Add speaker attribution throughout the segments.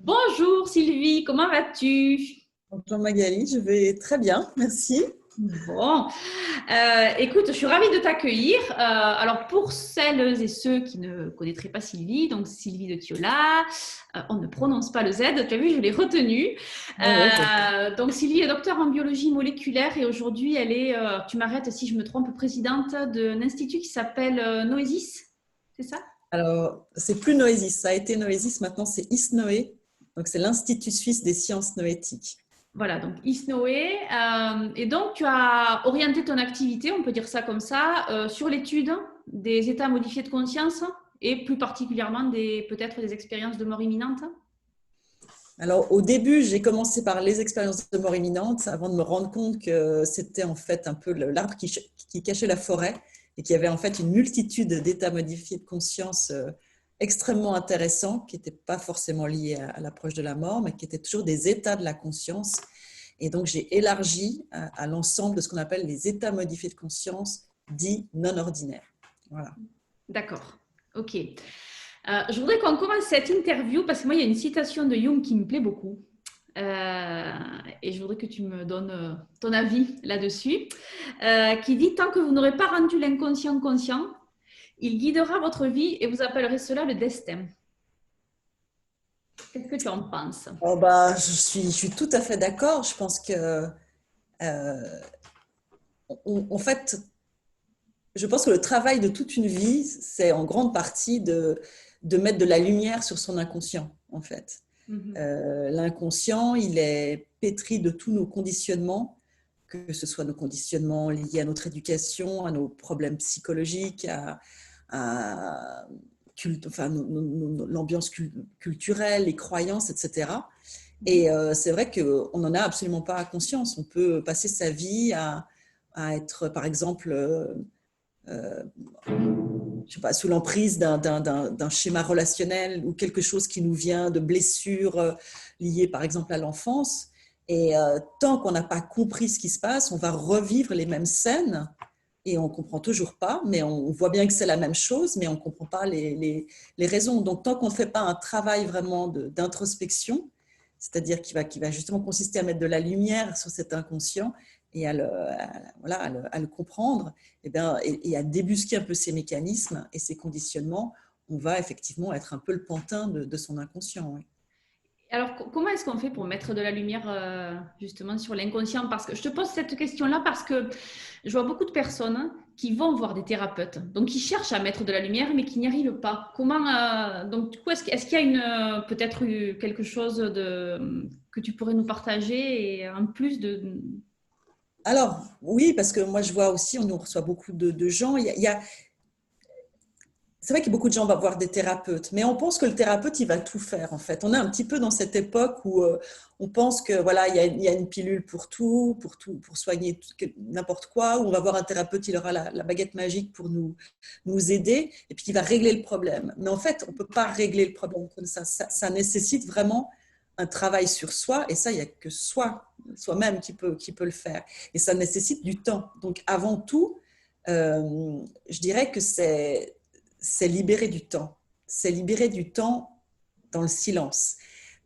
Speaker 1: Bonjour Sylvie, comment vas-tu?
Speaker 2: Bonjour Magali, je vais très bien, merci.
Speaker 1: Bon, écoute, je suis ravie de t'accueillir. Alors, pour celles et ceux qui ne connaîtraient pas Sylvie, donc Sylvie de Thiola, on ne prononce pas le Z, tu as vu, je l'ai retenu.
Speaker 2: Ouais, ouais,
Speaker 1: Donc, Sylvie est docteur en biologie moléculaire et aujourd'hui, elle est, tu m'arrêtes si je me trompe, présidente d'un institut qui s'appelle Noesis, c'est ça?
Speaker 2: Alors, c'est plus Noesis, ça a été Noesis, maintenant c'est ISNOE, donc c'est l'Institut suisse des sciences noétiques.
Speaker 1: Voilà, donc ISNOE. Et donc, tu as orienté ton activité, on peut dire ça comme ça, sur l'étude des états modifiés de conscience et plus particulièrement peut-être des expériences de mort imminente.
Speaker 2: Alors, au début, j'ai commencé par les expériences de mort imminente avant de me rendre compte que c'était en fait un peu l'arbre qui cachait la forêt et qu'il y avait en fait une multitude d'états modifiés de conscience extrêmement intéressants qui n'étaient pas forcément liés à l'approche de la mort, mais qui étaient toujours des états de la conscience. Et donc, j'ai élargi à l'ensemble de ce qu'on appelle les états modifiés de conscience dits non ordinaires. Voilà.
Speaker 1: D'accord, ok. Je voudrais qu'on commence cette interview parce que moi, il y a une citation de Jung qui me plaît beaucoup. Euh, et je voudrais que tu me donnes ton avis là-dessus, qui dit: tant que vous n'aurez pas rendu l'inconscient conscient, il guidera votre vie et vous appellerez cela le destin. Qu'est-ce que tu en penses?
Speaker 2: Oh bah, je suis tout à fait d'accord. Je pense que, en fait, je pense que le travail de toute une vie, c'est en grande partie de mettre de la lumière sur son inconscient, en fait.
Speaker 1: Mhm.
Speaker 2: L'inconscient, il est pétri de tous nos conditionnements, que ce soit nos conditionnements liés à notre éducation, à nos problèmes psychologiques, à enfin, l'ambiance culturelle, les croyances, etc. Et c'est vrai qu'on n'en a absolument pas conscience. On peut passer sa vie à être, par exemple, euh, je sais pas, sous l'emprise d'un schéma relationnel ou quelque chose qui nous vient de blessures liées, par exemple, à l'enfance. Et tant qu'on n'a pas compris ce qui se passe, on va revivre les mêmes scènes et on ne comprend toujours pas, mais on voit bien que c'est la même chose, mais on ne comprend pas les raisons. Donc, tant qu'on ne fait pas un travail vraiment d'introspection, c'est-à-dire qui va justement consister à mettre de la lumière sur cet inconscient et voilà, à le comprendre, et à débusquer un peu ces mécanismes et ces conditionnements, on va effectivement être un peu le pantin de son inconscient. Oui.
Speaker 1: Alors, comment est-ce qu'on fait pour mettre de la lumière justement sur l'inconscient? Parce que je te pose cette question-là parce que je vois beaucoup de personnes qui vont voir des thérapeutes, donc qui cherchent à mettre de la lumière mais qui n'y arrivent pas. Comment donc du coup, est-ce qu'il y a peut-être quelque chose que tu pourrais nous partager et en plus de.
Speaker 2: Alors, oui, parce que moi, je vois aussi, on nous reçoit beaucoup de gens. C'est vrai qu'il y a beaucoup de gens vont voir des thérapeutes, mais on pense que le thérapeute, il va tout faire, en fait. On est un petit peu dans cette époque où on pense que voilà, il y a une pilule pour tout, pour soigner n'importe quoi, où on va voir un thérapeute, il aura la baguette magique pour nous aider, et puis il va régler le problème. Mais en fait, on ne peut pas régler le problème comme ça. Ça nécessite vraiment un travail sur soi, et ça, il n'y a que soi-même qui peut le faire. Et ça nécessite du temps. Donc, avant tout, je dirais que c'est libérer du temps. C'est libérer du temps dans le silence,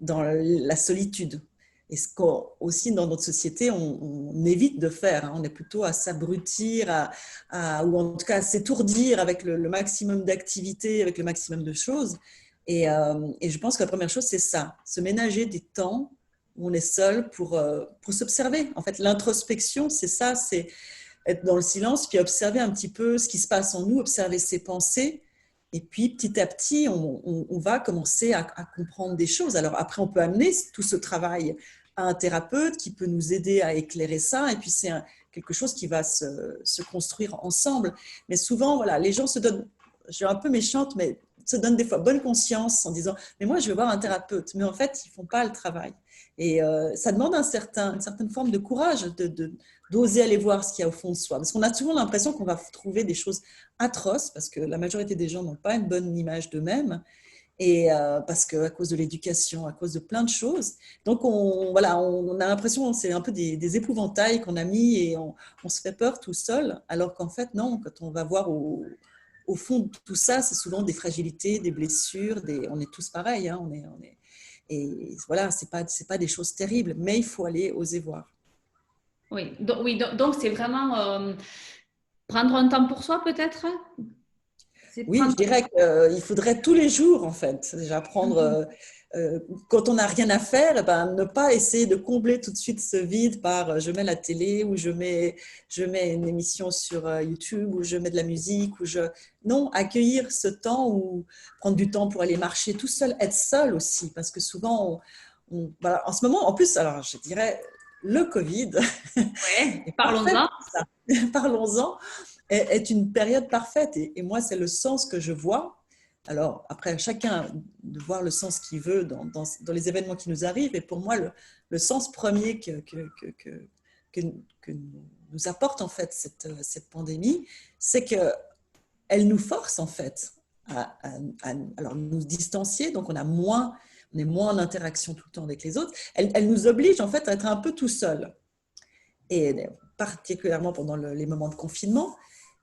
Speaker 2: dans la solitude. Et ce qu'aussi dans notre société, on évite de faire. Hein. On est plutôt à s'abrutir, ou en tout cas à s'étourdir avec le maximum d'activités, avec le maximum de choses. Et je pense que la première chose, c'est ça, se ménager des temps où on est seul pour s'observer. En fait, l'introspection, c'est ça, c'est être dans le silence, puis observer un petit peu ce qui se passe en nous, observer ses pensées. Et puis, petit à petit, on va commencer à comprendre des choses. Alors après, on peut amener tout ce travail à un thérapeute qui peut nous aider à éclairer ça. Et puis, c'est quelque chose qui va se construire ensemble. Mais souvent, voilà, les gens se donnent, je suis un peu méchante, mais se donnent des fois bonne conscience en disant, mais moi, je vais voir un thérapeute. Mais en fait, ils ne font pas le travail. Et ça demande une certaine forme de courage d'oser aller voir ce qu'il y a au fond de soi. Parce qu'on a souvent l'impression qu'on va trouver des choses atroces, parce que la majorité des gens n'ont pas une bonne image d'eux-mêmes, et parce qu'à cause de l'éducation, à cause de plein de choses. Donc, voilà, on a l'impression que c'est un peu des épouvantails qu'on a mis et on se fait peur tout seul, alors qu'en fait, non, quand on va voir au fond de tout ça, c'est souvent des fragilités, des blessures, on est tous pareils, hein, Et voilà, c'est pas des choses terribles, mais il faut aller oser voir.
Speaker 1: Donc c'est vraiment prendre un temps pour soi peut-être. C'est
Speaker 2: Oui,
Speaker 1: prendre.
Speaker 2: je dirais qu'il faudrait tous les jours, en fait, déjà prendre,
Speaker 1: Mhm.
Speaker 2: quand on n'a rien à faire, eh ben, ne pas essayer de combler tout de suite ce vide par je mets la télé ou je mets une émission sur YouTube ou je mets de la musique. Non, accueillir ce temps ou prendre du temps pour aller marcher tout seul, être seul aussi, parce que souvent, voilà, en ce moment, en plus, alors je dirais, le Covid
Speaker 1: Ouais,
Speaker 2: est parfait
Speaker 1: parlons-en.
Speaker 2: pour ça. Parlons-en est une période parfaite. Et moi, c'est le sens que je vois. Alors, après, chacun de voir le sens qu'il veut dans les événements qui nous arrivent. Et pour moi, le sens premier que, que nous apporte en fait cette pandémie, c'est qu'elle nous force en fait alors nous distancier. Donc, on est moins en interaction tout le temps avec les autres. Elle nous oblige en fait à être un peu tout seul. Et particulièrement pendant les moments de confinement.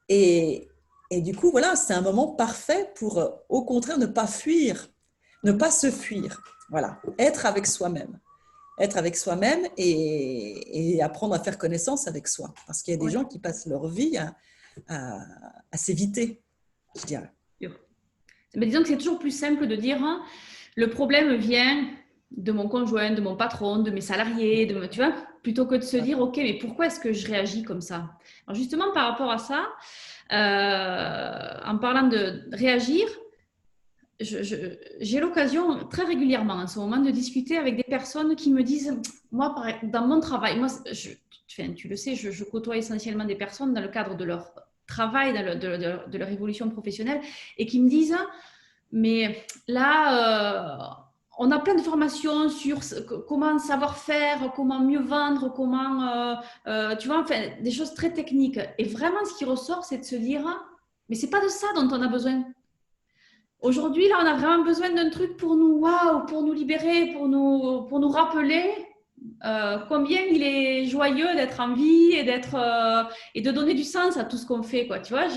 Speaker 2: Et, et du coup, voilà, c'est un moment parfait pour, au contraire, ne pas fuir, ne pas se fuir. Voilà, être avec soi-même. Être avec soi-même et apprendre à faire connaissance avec soi. Parce qu'il y a des
Speaker 1: Ouais,
Speaker 2: gens qui passent leur vie à s'éviter, je dirais.
Speaker 1: sûr. Mais disons que c'est toujours plus simple de dire hein, le problème vient de mon conjoint, de mon patron, de mes salariés, tu vois, plutôt que de se dire ok, mais pourquoi est-ce que je réagis comme ça? Alors justement par rapport à ça, en parlant de réagir, j'ai l'occasion très régulièrement en ce moment de discuter avec des personnes qui me disent, moi, dans mon travail, moi, tu le sais, je côtoie essentiellement des personnes dans le cadre de leur travail, de leur évolution professionnelle, et qui me disent, mais là, on a plein de formations sur comment savoir faire, comment mieux vendre, tu vois, enfin, des choses très techniques. Et vraiment, ce qui ressort, c'est de se dire, mais c'est pas de ça dont on a besoin. Aujourd'hui, là, on a vraiment besoin d'un truc pour nous, waouh, pour nous libérer, pour nous rappeler combien il est joyeux d'être en vie et de donner du sens à tout ce qu'on fait, quoi. Tu vois,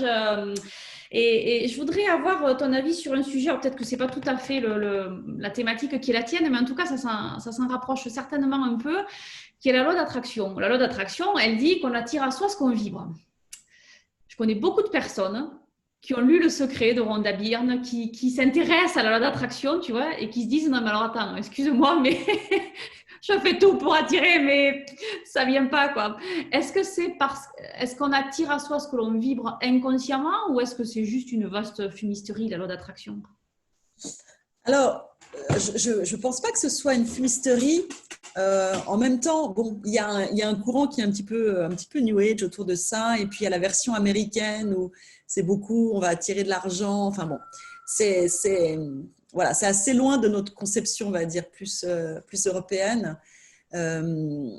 Speaker 1: et je voudrais avoir ton avis sur un sujet. Peut-être que c'est pas tout à fait la thématique qui est la tienne, mais en tout cas, ça s'en rapproche certainement un peu, qui est la loi d'attraction. La loi d'attraction, elle dit qu'on attire à soi ce qu'on vibre. Je connais beaucoup de personnes qui ont lu Le Secret de Rhonda Byrne, qui s'intéressent à la loi d'attraction, tu vois, et qui se disent, non, mais alors attends, excuse-moi, mais je fais tout pour attirer, mais ça vient pas, quoi. Est-ce qu'on attire à soi ce que l'on vibre inconsciemment, ou est-ce que c'est juste une vaste fumisterie, la loi d'attraction?
Speaker 2: Alors, je ne pense pas que ce soit une fumisterie. En même temps, bon, il y a un courant qui est un petit peu New Age autour de ça. Et puis, il y a la version américaine où c'est beaucoup, on va attirer de l'argent. Enfin bon, voilà, c'est assez loin de notre conception, on va dire, plus européenne. Euh,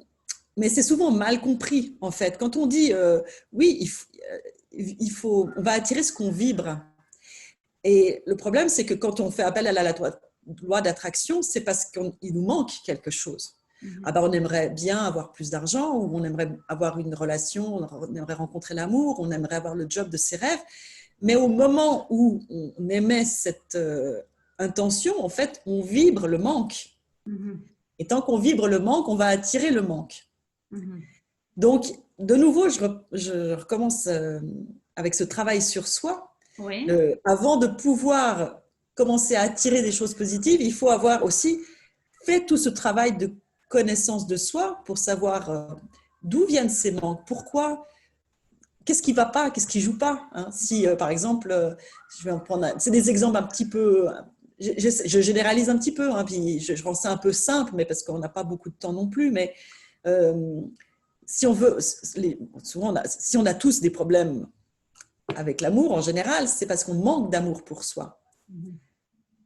Speaker 2: mais c'est souvent mal compris, en fait. Quand on dit, oui, on va attirer ce qu'on vibre. Et le problème, c'est que quand on fait appel à la loi d'attraction, c'est parce qu'il nous manque quelque chose. Ah ben, on aimerait bien avoir plus d'argent, ou on aimerait avoir une relation, on aimerait rencontrer l'amour, on aimerait avoir le job de ses rêves. Mais au moment où on émet cette intention, en fait, on vibre le manque.
Speaker 1: Mhm.
Speaker 2: Et tant qu'on vibre le manque, on va attirer le manque.
Speaker 1: Mhm.
Speaker 2: Donc, de nouveau, je recommence avec ce travail sur soi.
Speaker 1: Oui.
Speaker 2: Avant de pouvoir commencer à attirer des choses positives, il faut avoir aussi fait tout ce travail de connaissance de soi pour savoir d'où viennent ces manques, pourquoi, qu'est-ce qui ne va pas, qu'est-ce qui ne joue pas. Hein. Si, par exemple, je vais en prendre, c'est des exemples un petit peu, je généralise un petit peu, hein, puis je rends ça un peu simple, mais parce qu'on n'a pas beaucoup de temps non plus, mais euh, si on veut, souvent, si on a tous des problèmes avec l'amour en général, c'est parce qu'on manque d'amour pour soi.
Speaker 1: Mhm.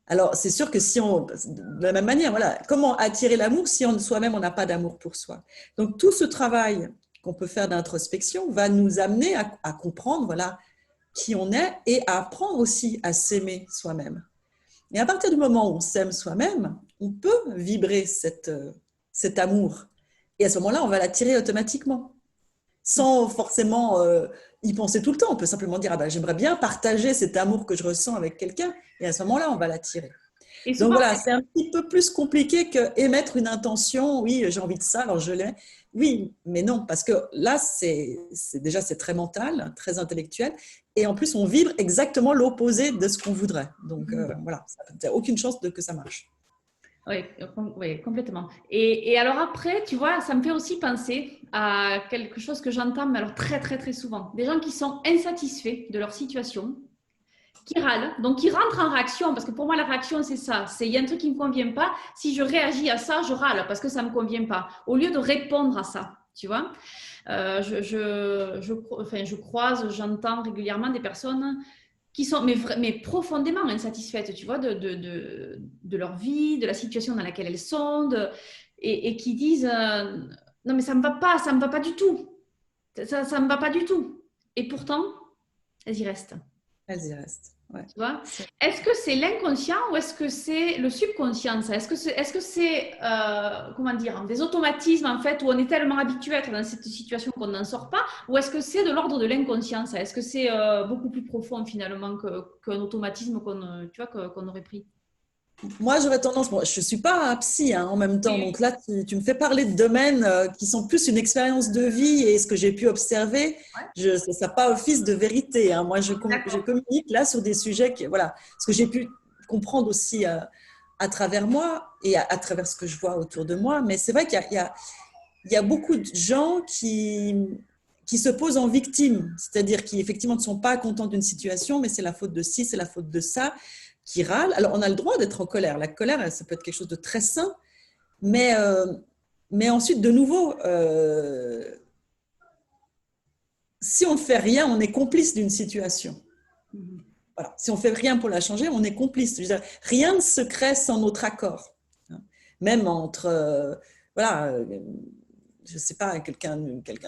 Speaker 2: Alors, c'est sûr que de la même manière, voilà, comment attirer l'amour si soi-même on n'a pas d'amour pour soi. Donc, tout ce travail qu'on peut faire d'introspection va nous amener à comprendre, voilà, qui on est et à apprendre aussi à s'aimer soi-même. Et à partir du moment où on s'aime soi-même, on peut vibrer cet amour. Et à ce moment-là, on va l'attirer automatiquement sans forcément y penser tout le temps. On peut simplement dire, ah ben, j'aimerais bien partager cet amour que je ressens avec quelqu'un, et à ce moment-là, on va l'attirer.
Speaker 1: Et
Speaker 2: Donc
Speaker 1: souvent,
Speaker 2: voilà, c'est un petit peu plus compliqué que émettre une intention. Oui, j'ai envie de ça, alors je l'ai. Oui, mais non, parce que là, déjà, c'est très mental, très intellectuel. Et en plus, on vibre exactement l'opposé de ce qu'on voudrait. Donc voilà, il n'y a aucune chance que ça marche.
Speaker 1: oui, oui, complètement. Et alors après, tu vois, ça me fait aussi penser à quelque chose que j'entends, mais alors très, très, très souvent. Des gens qui sont insatisfaits de leur situation, qui râlent, donc qui rentrent en réaction, parce que pour moi, la réaction, c'est ça. C'est il y a un truc qui ne me convient pas. Si je réagis à ça, je râle parce que ça ne me convient pas, au lieu de répondre à ça, tu vois. Enfin, je croise, j'entends régulièrement des personnes qui sont mais profondément insatisfaites, tu vois, de leur vie, de la situation dans laquelle elles sont, et qui disent non mais ça me va pas du tout, ça me va pas du tout. Et pourtant, elles y restent.
Speaker 2: Elles y restent. Ouais.
Speaker 1: Tu vois? Est-ce que c'est l'inconscient ou est-ce que c'est le subconscient ça? Est-ce que c'est comment dire, des automatismes en fait où on est tellement habitué à être dans cette situation qu'on n'en sort pas ou est-ce que c'est de l'ordre de l'inconscient ça? Est-ce que c'est beaucoup plus profond finalement qu'un automatisme tu vois, qu'on aurait pris?
Speaker 2: Moi, j'aurais tendance, bon, je ne suis pas un psy en même temps,
Speaker 1: Oui,
Speaker 2: donc là, tu me fais parler de domaines qui sont plus une expérience de vie et ce que j'ai pu observer, ça n'a pas office de vérité. Moi, je
Speaker 1: d'accord.
Speaker 2: communique là sur des sujets, voilà, ce que j'ai pu comprendre aussi à travers moi et à travers ce que je vois autour de moi. Mais c'est vrai qu'il y a beaucoup de gens qui se posent en victime, c'est-à-dire qui effectivement ne sont pas contents d'une situation, mais c'est la faute de ci, c'est la faute de ça, qui râlent. Alors on a le droit d'être en colère. La colère, ça peut être quelque chose de très sain, mais, mais ensuite, de nouveau, si on ne fait rien, on est complice d'une situation.
Speaker 1: Mhm.
Speaker 2: Voilà. Si on ne fait rien pour la changer, on est complice. Je veux dire, rien ne se crée sans notre accord. Même entre, voilà, je ne sais pas, quelqu'un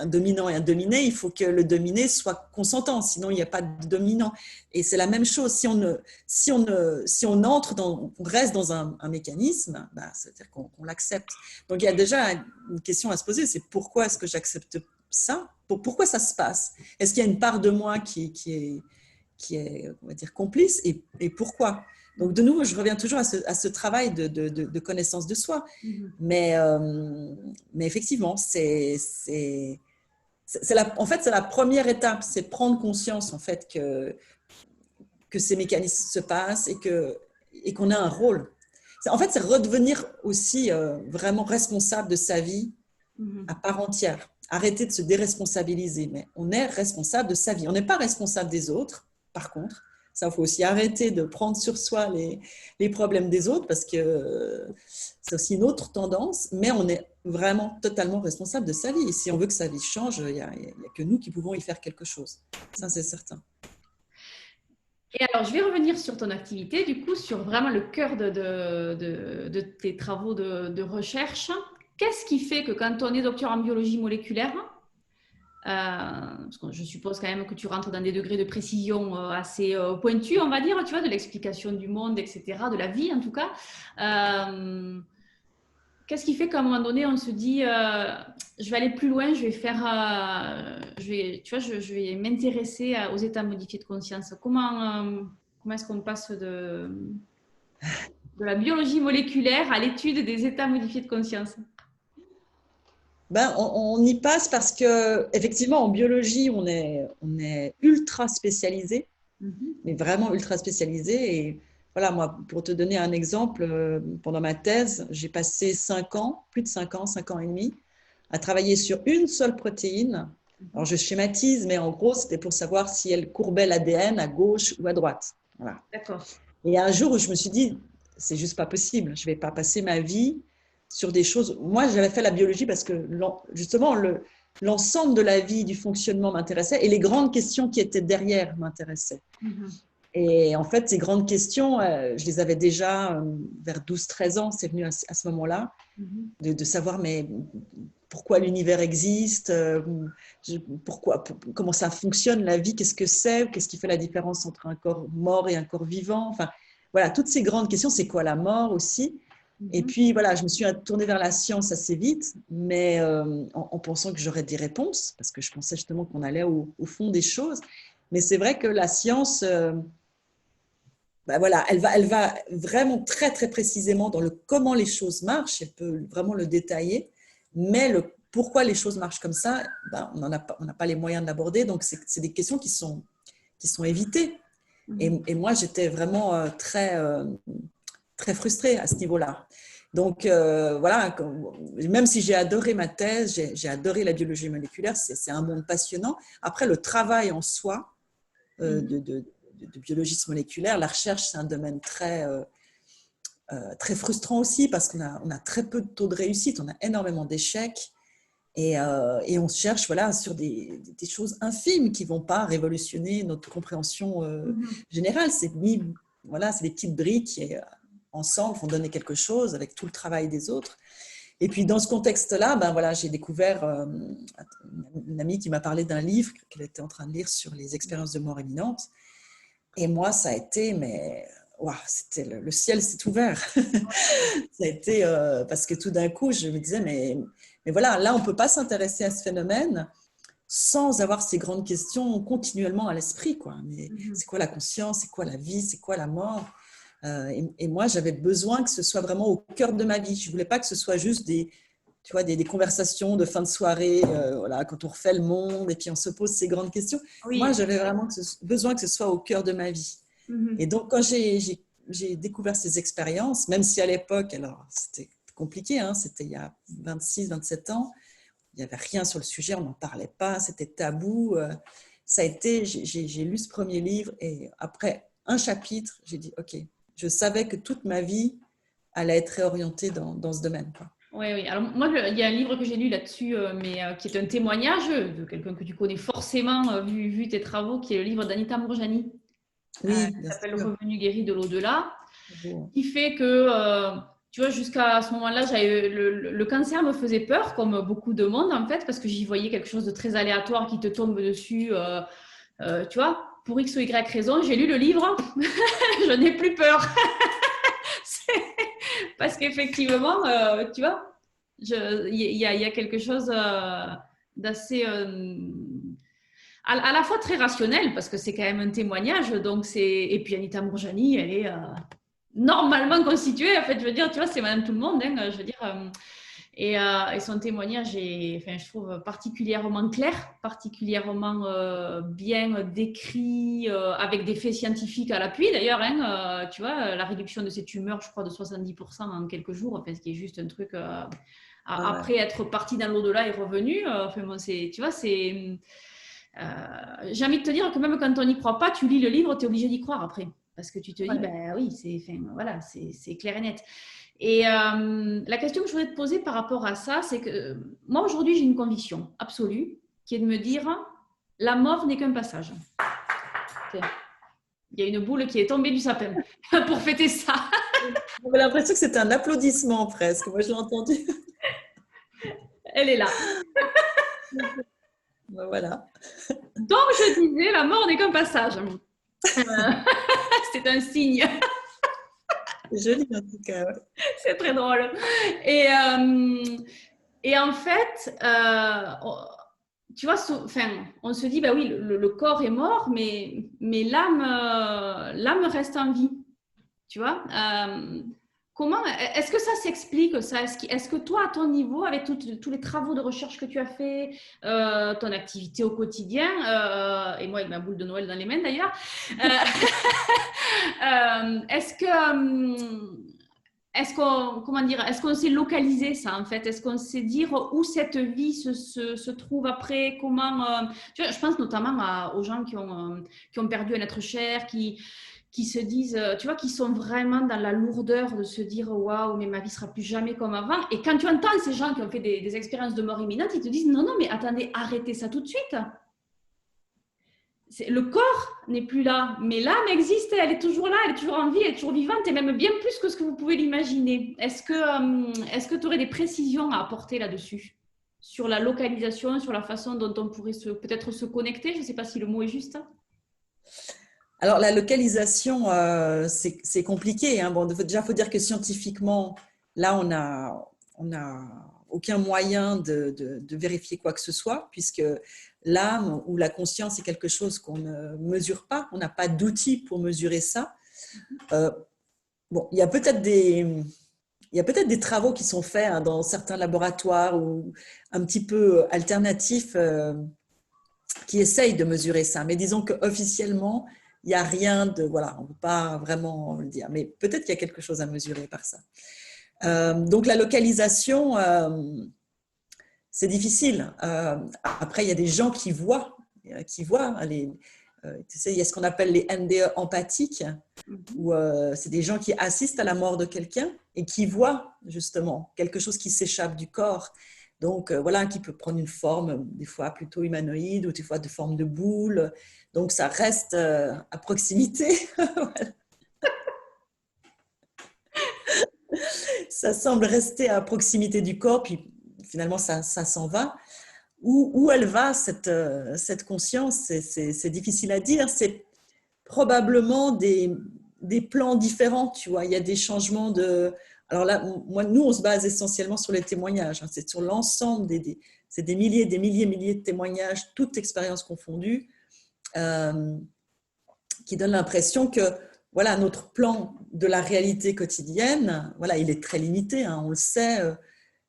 Speaker 2: dominant et un dominé, il faut que le dominé soit consentant, sinon il n'y a pas de dominant. Et c'est la même chose, si on entre on reste dans un mécanisme, bah, c'est-à-dire qu'on l'accepte. Donc il y a déjà une question à se poser, c'est pourquoi est-ce que j'accepte ça? Pourquoi ça se passe? Est-ce qu'il y a une part de moi qui est on va dire, complice et pourquoi? Donc, de nouveau, je reviens toujours à ce travail de connaissance de soi.
Speaker 1: Mhm.
Speaker 2: Mais effectivement, en fait, c'est la première étape, c'est prendre conscience en fait, que ces mécanismes se passent et qu'on a un rôle. En fait, c'est redevenir aussi vraiment responsable de sa vie
Speaker 1: Mhm.
Speaker 2: à part entière. Arrêter de se déresponsabiliser, mais on est responsable de sa vie. On n'est pas responsable des autres, par contre. Ça, il faut aussi arrêter de prendre sur soi les problèmes des autres parce que c'est aussi une autre tendance, mais on est vraiment totalement responsable de sa vie. Et si on veut que sa vie change, il n'y a que nous qui pouvons y faire quelque chose. Ça, c'est certain.
Speaker 1: Et alors, je vais revenir sur ton activité, du coup, sur vraiment le cœur de tes travaux de recherche. Qu'est-ce qui fait que quand on est docteur en biologie moléculaire, parce que je suppose quand même que tu rentres dans des degrés de précision assez pointus, on va dire, tu vois, de l'explication du monde, etc., de la vie en tout cas. Qu'est-ce qui fait qu'à un moment donné, on se dit, je vais aller plus loin, je vais faire, tu vois, je vais m'intéresser aux états modifiés de conscience. Comment est-ce qu'on passe de la biologie moléculaire à l'étude des états modifiés de conscience?
Speaker 2: Ben, on y passe parce que effectivement, en biologie, on est ultra spécialisé,
Speaker 1: Mhm.
Speaker 2: mais vraiment ultra spécialisé. Et voilà, moi, pour te donner un exemple, pendant ma thèse, j'ai passé 5 ans, plus de 5 ans, 5 ans et demi, à travailler sur une seule protéine. Alors, je schématise, mais en gros, c'était pour savoir si elle courbait l'ADN à gauche ou à droite. Voilà.
Speaker 1: D'accord.
Speaker 2: Et un jour où je me suis dit, c'est juste pas possible, je vais pas passer ma vie sur des choses. Moi, j'avais fait la biologie parce que justement, l'ensemble de la vie, du fonctionnement m'intéressait et les grandes questions qui étaient derrière m'intéressaient.
Speaker 1: Mhm.
Speaker 2: Et en fait, ces grandes questions, je les avais déjà vers 12-13 ans, c'est venu à ce moment-là,
Speaker 1: Mhm.
Speaker 2: de savoir mais pourquoi l'univers existe, comment ça fonctionne la vie, qu'est-ce qui fait la différence entre un corps mort et un corps vivant. Enfin, voilà, toutes ces grandes questions, c'est quoi la mort aussi? Et
Speaker 1: Mhm.
Speaker 2: puis voilà, je me suis tournée vers la science assez vite, mais en pensant que j'aurais des réponses, parce que je pensais justement qu'on allait au fond des choses. Mais c'est vrai que la science, ben voilà, elle va vraiment très, très précisément dans le comment les choses marchent, elle peut vraiment le détailler, mais le pourquoi les choses marchent comme ça, ben, on n'a pas les moyens de l'aborder, donc c'est des questions qui sont évitées. Et moi, j'étais vraiment très frustrée à ce niveau-là. Donc, voilà, même si j'ai adoré ma thèse, j'ai adoré la biologie moléculaire, c'est un monde passionnant. Après, le travail en soi de biologiste moléculaire, la recherche, c'est un domaine très frustrant aussi parce on a très peu de taux de réussite, on a énormément d'échecs. Et on cherche voilà, sur des choses infimes qui ne vont pas révolutionner notre compréhension générale. Voilà, c'est des petites briques qui, ensemble, vont donner quelque chose avec tout le travail des autres. Et puis, dans ce contexte-là, ben voilà, j'ai découvert une amie qui m'a parlé d'un livre qu'elle était en train de lire sur les expériences de mort imminente. Et moi, ça a été, mais wow, c'était le ciel s'est ouvert. Ça a été parce que tout d'un coup, je me disais, mais voilà, là, on ne peut pas s'intéresser à ce phénomène sans avoir ces grandes questions continuellement à l'esprit, quoi. Mais c'est quoi la conscience? C'est quoi la vie? C'est quoi la mort? Et moi, j'avais besoin que ce soit vraiment au cœur de ma vie. Je ne voulais pas que ce soit juste tu vois, des conversations de fin de soirée, voilà, quand on refait le monde et puis on se pose ces grandes questions.
Speaker 1: Oui.
Speaker 2: Moi, j'avais vraiment besoin que ce soit au cœur de ma vie. Et donc, quand j'ai découvert ces expériences, même si à l'époque, alors c'était compliqué, hein, c'était il y a 26, 27 ans, il n'y avait rien sur le sujet, on n'en parlait pas, c'était tabou. Ça a été, j'ai lu ce premier livre et après un chapitre, j'ai dit, OK, je savais que toute ma vie allait être réorientée dans ce domaine, quoi.
Speaker 1: Oui, oui. Alors, moi, il y a un livre que j'ai lu là-dessus, mais qui est un témoignage de quelqu'un que tu connais forcément, vu tes travaux, qui est le livre d'Anita Mourjani,
Speaker 2: Oui,
Speaker 1: qui
Speaker 2: bien
Speaker 1: s'appelle
Speaker 2: sûr.
Speaker 1: Revenu guéri de l'au-delà, qui fait que, tu vois, jusqu'à ce moment-là, le cancer me faisait peur, comme beaucoup de monde, en fait, parce que j'y voyais quelque chose de très aléatoire qui te tombe dessus, tu vois, pour X ou Y raison. J'ai lu le livre, je n'ai plus peur. Parce qu'effectivement, tu vois, il y a quelque chose d'assez à la fois très rationnel, parce que c'est quand même un témoignage. Donc et puis Anita Mourjani, elle est normalement constituée. En fait, je veux dire, tu vois, c'est Madame Tout le Monde. Hein, je veux dire, et son témoignage est, enfin, je trouve particulièrement clair, particulièrement bien décrit, avec des faits scientifiques à l'appui d'ailleurs. Hein, tu vois, la réduction de ces tumeurs, je crois, de 70% en quelques jours, enfin, ce qui est juste un truc après être parti dans l'au-delà et revenu. Enfin, bon, tu vois, j'ai envie de te dire que même quand on n'y croit pas, tu lis le livre, tu es obligé d'y croire après. Parce que tu te dis, ben oui, voilà, c'est clair et net. Et la question que je voudrais te poser par rapport à ça, c'est que moi, aujourd'hui, j'ai une conviction absolue qui est de me dire, la mort n'est qu'un passage. Il y a une boule qui est tombée du sapin pour fêter ça.
Speaker 2: J'avais l'impression que c'était un applaudissement presque. Moi, je l'ai entendu.
Speaker 1: Elle est là.
Speaker 2: Ben, voilà.
Speaker 1: Donc, je disais, la mort n'est qu'un passage. C'est un signe.
Speaker 2: C'est joli en tout cas. Ouais.
Speaker 1: C'est très drôle. Et en fait, tu vois, on se dit, bah oui, le corps est mort, mais l'âme reste en vie. Tu vois, est-ce que ça s'explique ça? Est-ce que toi, à ton niveau, avec tous les travaux de recherche que tu as fait, ton activité au quotidien, et moi avec ma boule de Noël dans les mains d'ailleurs, est-ce qu'on sait localiser ça en fait? Est-ce qu'on sait dire où cette vie se trouve après? Comment tu vois, je pense notamment aux gens qui ont perdu un être cher, qui se disent, tu vois, qui sont vraiment dans la lourdeur de se dire waouh, mais ma vie sera plus jamais comme avant. Et quand tu entends ces gens qui ont fait des expériences de mort imminente, ils te disent non, non, mais attendez, arrêtez ça tout de suite. Le corps n'est plus là, mais l'âme existe, elle est toujours là, elle est toujours en vie, elle est toujours vivante, et même bien plus que ce que vous pouvez l'imaginer. Est-ce que tu aurais des précisions à apporter là-dessus? Sur la localisation, sur la façon dont on pourrait peut-être se connecter? Je ne sais pas si le mot est juste.
Speaker 2: Alors, la localisation, c'est compliqué. Hein. Bon, déjà, il faut dire que scientifiquement, là, on a aucun moyen de vérifier quoi que ce soit, puisque l'âme ou la conscience est quelque chose qu'on ne mesure pas. On n'a pas d'outils pour mesurer ça. Bon, il y a peut-être des travaux qui sont faits hein, dans certains laboratoires ou un petit peu alternatifs qui essayent de mesurer ça. Mais disons qu'officiellement, il n'y a rien de… Voilà, on ne peut pas vraiment le dire. Mais peut-être qu'il y a quelque chose à mesurer par ça. Donc, la localisation, c'est difficile. Après, il y a des gens qui voient tu sais, il y a ce qu'on appelle les NDE empathiques, où c'est des gens qui assistent à la mort de quelqu'un et qui voient justement quelque chose qui s'échappe du corps. Donc, voilà, qui peut prendre une forme, des fois plutôt humanoïde ou des fois de forme de boule. Donc, ça reste à proximité. Ça semble rester à proximité du corps, puis finalement, ça s'en va. Où elle va, cette conscience, c'est difficile à dire. C'est probablement des plans différents, tu vois. Il y a des changements de… Alors là, nous, on se base essentiellement sur les témoignages. Hein. C'est sur l'ensemble c'est des milliers de témoignages, toutes expériences confondues, qui donnent l'impression que, voilà, notre plan de la réalité quotidienne, voilà, il est très limité, hein, on le sait.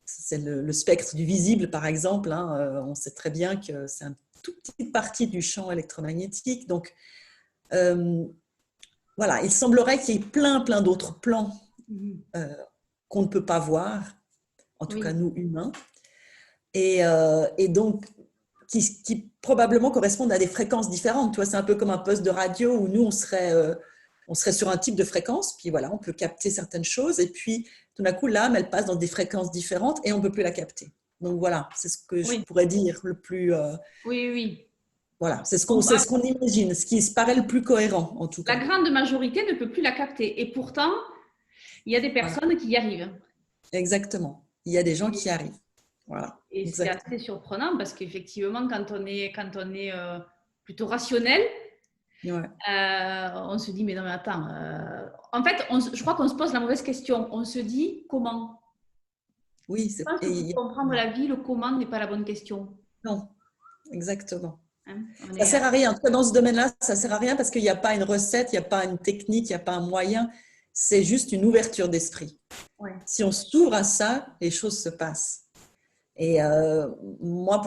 Speaker 2: C'est le spectre du visible, par exemple. Hein, on sait très bien que c'est une toute petite partie du champ électromagnétique. Donc, voilà, il semblerait qu'il y ait plein d'autres plans qu'on ne peut pas voir, en tout cas nous humains, et donc qui probablement correspondent à des fréquences différentes. Tu vois, c'est un peu comme un poste de radio où nous, on serait sur un type de fréquence, puis voilà, on peut capter certaines choses, et puis tout d'un coup, l'âme, elle passe dans des fréquences différentes et on ne peut plus la capter. Donc voilà, c'est ce que je pourrais dire le plus…
Speaker 1: Oui.
Speaker 2: Voilà, c'est ce qu'on imagine, ce qui se paraît le plus cohérent en tout cas.
Speaker 1: La grande majorité ne peut plus la capter. Et pourtant, il y a des personnes qui y arrivent.
Speaker 2: Exactement. Il y a des gens qui arrivent. Voilà.
Speaker 1: Et c'est assez surprenant parce qu'effectivement, quand on est plutôt rationnel, on se dit, mais non, mais attends. En fait, je crois qu'on se pose la mauvaise question. On se dit, comment ?
Speaker 2: Oui,
Speaker 1: je pense que pour comprendre la vie, le comment n'est pas la bonne question.
Speaker 2: Non, exactement.
Speaker 1: Hein,
Speaker 2: ça ne sert à rien. En tout cas, dans ce domaine-là, ça ne sert à rien parce qu'il n'y a pas une recette, il n'y a pas une technique, il n'y a pas un moyen. C'est juste une ouverture d'esprit.
Speaker 1: Ouais.
Speaker 2: Si on s'ouvre à ça, les choses se passent. Et moi,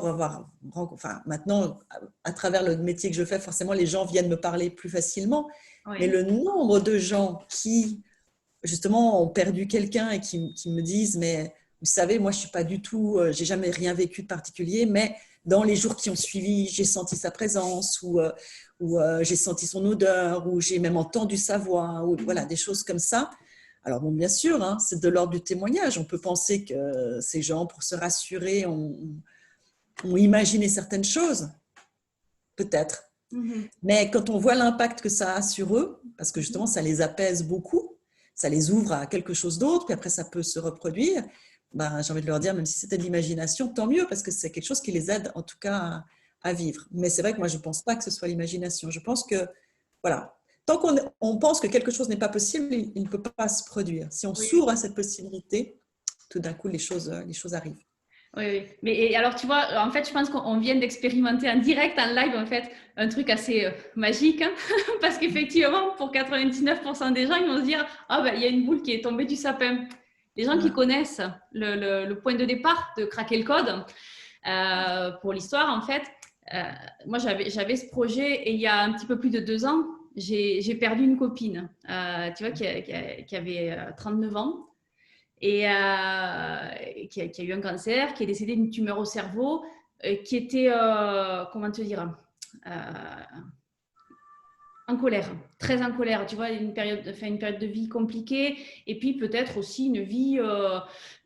Speaker 2: maintenant, à travers le métier que je fais, forcément, les gens viennent me parler plus facilement. Oui. Mais le nombre de gens qui, justement, ont perdu quelqu'un et qui me disent, mais vous savez, moi, je suis pas du tout, j'ai jamais rien vécu de particulier, mais dans les jours qui ont suivi, j'ai senti sa présence ou j'ai senti son odeur ou j'ai même entendu sa voix ou voilà, des choses comme ça. Alors bon, bien sûr, hein, c'est de l'ordre du témoignage. On peut penser que ces gens, pour se rassurer, ont imaginé certaines choses, peut-être. Mm-hmm. Mais quand on voit l'impact que ça a sur eux, parce que justement, ça les apaise beaucoup, ça les ouvre à quelque chose d'autre, puis après, ça peut se reproduire, ben, j'ai envie de leur dire, même si c'était de l'imagination, tant mieux, parce que c'est quelque chose qui les aide, en tout cas, à vivre. Mais c'est vrai que moi, je ne pense pas que ce soit l'imagination. Je pense que, voilà, tant qu'on pense que quelque chose n'est pas possible, il ne peut pas se produire. Si on s'ouvre à cette possibilité, tout d'un coup, les choses arrivent.
Speaker 1: Oui. Mais alors, tu vois, en fait, je pense qu'on vient d'expérimenter en direct, en live, en fait, un truc assez magique. Hein parce qu'effectivement, pour 99% des gens, ils vont se dire « Ah, ben, il y a une boule qui est tombée du sapin ». Les gens qui connaissent le point de départ de craquer le code, pour l'histoire, en fait, moi, j'avais ce projet et il y a un petit peu plus de 2 ans, j'ai perdu une copine, tu vois, qui avait 39 ans. Et qui a eu un cancer, qui est décédée d'une tumeur au cerveau, qui était, comment te dire, en colère, très en colère, tu vois, une période de vie compliquée, et puis peut-être aussi une vie,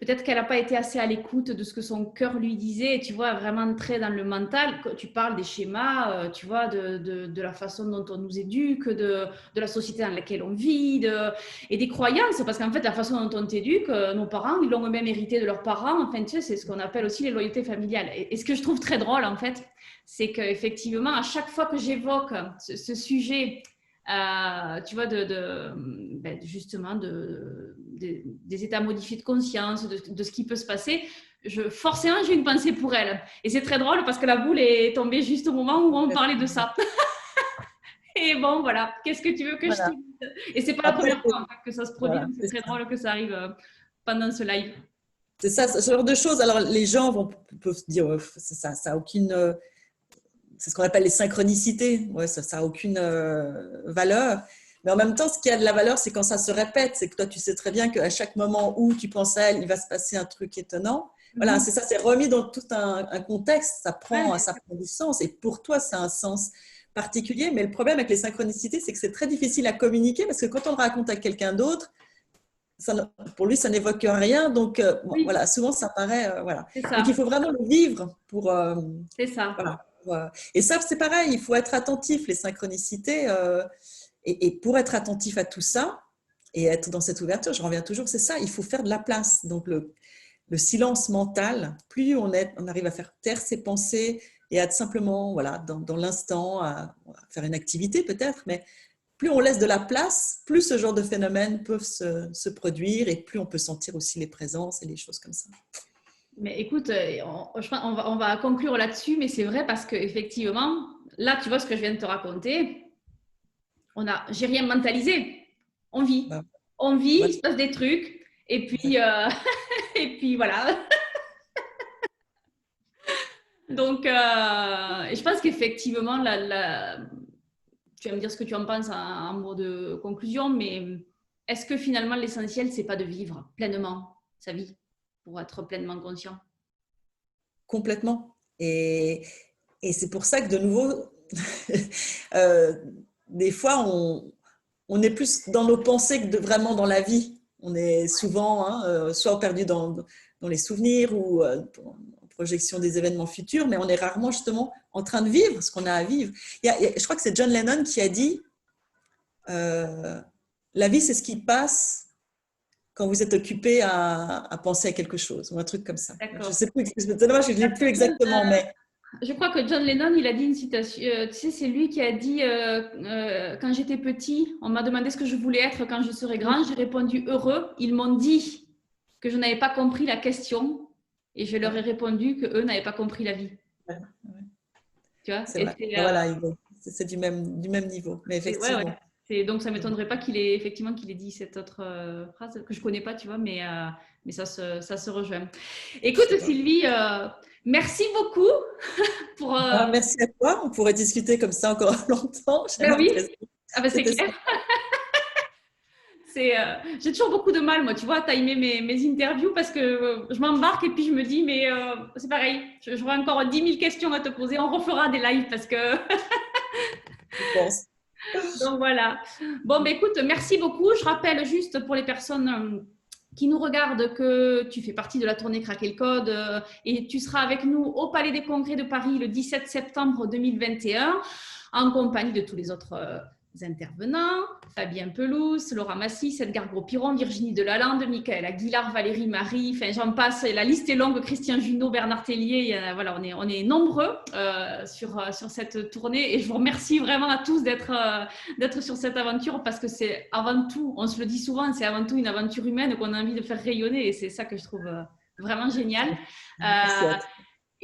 Speaker 1: peut-être qu'elle n'a pas été assez à l'écoute de ce que son cœur lui disait, tu vois, vraiment très dans le mental. Tu parles des schémas, tu vois, de la façon dont on nous éduque, de la société dans laquelle on vit, et des croyances, parce qu'en fait, la façon dont on t'éduque, nos parents, ils l'ont eux-mêmes hérité de leurs parents, enfin, tu sais, c'est ce qu'on appelle aussi les loyautés familiales. Et ce que je trouve très drôle, en fait, c'est qu'effectivement, à chaque fois que j'évoque ce sujet, tu vois, justement, des états modifiés de conscience, de ce qui peut se passer, forcément, j'ai une pensée pour elle. Et c'est très drôle parce que la boule est tombée juste au moment où on parlait de ça. Et bon, voilà, qu'est-ce que tu veux que je te
Speaker 2: Voilà.
Speaker 1: dise? Et c'est pas la
Speaker 2: Après,
Speaker 1: première fois en fait, que ça se produit,
Speaker 2: voilà,
Speaker 1: donc c'est
Speaker 2: c'est
Speaker 1: très
Speaker 2: ça.
Speaker 1: drôle que ça arrive pendant ce live.
Speaker 2: C'est ça, ce genre de choses. Alors, les gens peuvent se dire, ça a aucune, c'est ce qu'on appelle les synchronicités. Ouais, ça a aucune valeur. Mais en même temps, ce qui a de la valeur, c'est quand ça se répète. C'est que toi, tu sais très bien qu'à chaque moment où tu penses à elle, il va se passer un truc étonnant. Voilà,
Speaker 1: Mhm.
Speaker 2: c'est ça, c'est remis dans tout un contexte.
Speaker 1: Ouais,
Speaker 2: Ça prend du sens. Et pour toi, ça a un sens particulier. Mais le problème avec les synchronicités, c'est que c'est très difficile à communiquer parce que quand on le raconte à quelqu'un d'autre, pour lui, ça n'évoque rien. Donc, bon,
Speaker 1: oui,
Speaker 2: voilà, souvent, ça paraît. Voilà.
Speaker 1: c'est
Speaker 2: Donc, il
Speaker 1: ça,
Speaker 2: faut vraiment le vivre pour.
Speaker 1: c'est ça.
Speaker 2: Voilà. Et ça, c'est pareil, il faut être attentif, les synchronicités. Et pour être attentif à tout ça et être dans cette ouverture, je reviens toujours, c'est ça, il faut faire de la place. Donc, le silence mental, plus on arrive à faire taire ses pensées et à être simplement voilà, dans l'instant, à faire une activité peut-être, mais plus on laisse de la place, plus ce genre de phénomènes peuvent se produire et plus on peut sentir aussi les présences et les choses comme ça.
Speaker 1: Mais écoute, je pense on va conclure là-dessus, mais c'est vrai parce que effectivement, là, tu vois ce que je viens de te raconter, j'ai rien mentalisé. On vit.
Speaker 2: Voilà.
Speaker 1: On vit, il
Speaker 2: Voilà.
Speaker 1: se passe des trucs, et puis, et puis voilà. Donc, et je pense qu'effectivement, tu vas me dire ce que tu en penses en mot de conclusion, mais est-ce que finalement l'essentiel, c'est pas de vivre pleinement sa vie pour être pleinement conscient?
Speaker 2: Complètement. Et c'est pour ça que de nouveau, euh, des fois, on est plus dans nos pensées que vraiment dans la vie. On est souvent soit perdu dans les souvenirs ou en projection des événements futurs, mais on est rarement justement en train de vivre ce qu'on a à vivre. Je crois que c'est John Lennon qui a dit la vie, c'est ce qui passe quand vous êtes occupé à penser à quelque chose ou un truc comme ça. Je ne
Speaker 1: D'accord.
Speaker 2: sais plus, c'est dommage, je ne l'ai plus exactement, mais
Speaker 1: Je crois que John Lennon, il a dit une citation. Tu sais, c'est lui qui a dit quand j'étais petit, on m'a demandé ce que je voulais être quand je serais grand. J'ai répondu heureux. Ils m'ont dit que je n'avais pas compris la question et je leur ai répondu que eux n'avaient pas compris la vie.
Speaker 2: ouais,
Speaker 1: Tu vois?
Speaker 2: c'est
Speaker 1: Et
Speaker 2: vrai. Ben voilà, c'est du même niveau, mais
Speaker 1: ouais, ouais.
Speaker 2: effectivement.
Speaker 1: Donc ça m'étonnerait pas qu'il ait dit cette autre phrase que je connais pas, tu vois, mais ça se rejoint. Écoute, Sylvie, merci beaucoup pour.
Speaker 2: Merci à toi. On pourrait discuter comme ça encore longtemps. J'ai
Speaker 1: Ben oui,
Speaker 2: l'impression.
Speaker 1: ah ben c'est
Speaker 2: C'était
Speaker 1: clair. J'ai toujours beaucoup de mal, moi, tu vois, à timer mes interviews parce que je m'embarque et puis je me dis, mais c'est pareil, j'aurai encore 10 000 questions à te poser. On refera des lives parce que.
Speaker 2: je pense.
Speaker 1: Donc voilà. Bon, ben écoute, merci beaucoup. Je rappelle juste pour les personnes qui nous regardent que tu fais partie de la tournée Craquer le Code et tu seras avec nous au Palais des Congrès de Paris le 17 septembre 2021 en compagnie de tous les autres intervenants, Fabien Pelouse, Laura Massis, Edgar Gros-Piron, Virginie Delalande, Michael Aguilar, Valérie Marie, enfin j'en passe, la liste est longue, Christian Junot, Bernard Tellier, voilà, on est nombreux sur cette tournée et je vous remercie vraiment à tous d'être sur cette aventure parce que c'est avant tout, on se le dit souvent, c'est avant tout une aventure humaine qu'on a envie de faire rayonner et c'est ça que je trouve vraiment génial.
Speaker 2: Merci à toi.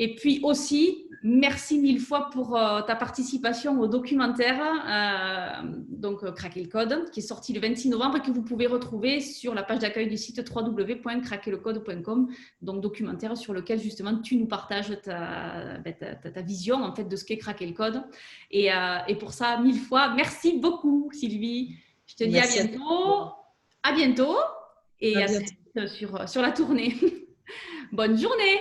Speaker 1: Et puis aussi, merci mille fois pour ta participation au documentaire, donc Craquer le Code, qui est sorti le 26 novembre et que vous pouvez retrouver sur la page d'accueil du site www.craquerlecode.com. Donc documentaire sur lequel justement tu nous partages ta vision en fait de ce qu'est Craquer le Code. Et pour ça, mille fois, merci beaucoup Sylvie. Je te dis
Speaker 2: Merci
Speaker 1: à bientôt et
Speaker 2: à
Speaker 1: à
Speaker 2: bientôt.
Speaker 1: très vite sur la tournée. Bonne journée.